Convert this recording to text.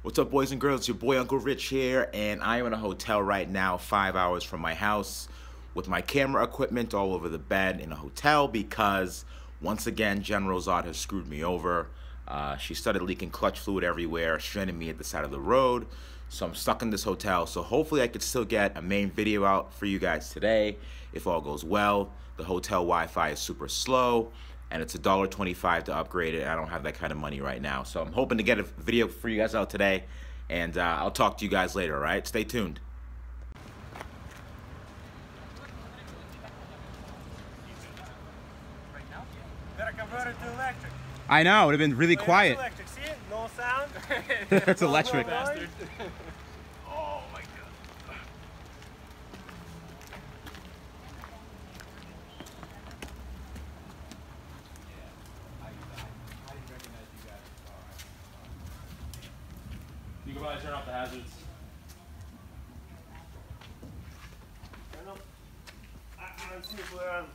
What's up, boys and girls? It's your boy Uncle Rich here, and I am in a hotel right now 5 hours from my house with my camera equipment all over the bed in a hotel because, once again, General Zod has screwed me over. She started leaking clutch fluid everywhere, stranded me at the side of the road, so I'm stuck in this hotel. So hopefully I could still get a main video out for you guys today if all goes well. The hotel Wi-Fi is super slow, and it's $1.25 to upgrade it. I don't have that kind of money right now. So I'm hoping to get a video for you guys out today, and I'll talk to you guys later, all right? Stay tuned. Better convert it to electric. I know, it would have been really quiet. Electric. See it? No sound. That's electric. No noise. Oh my God. You can probably turn off the hazards. I don't see if we're on.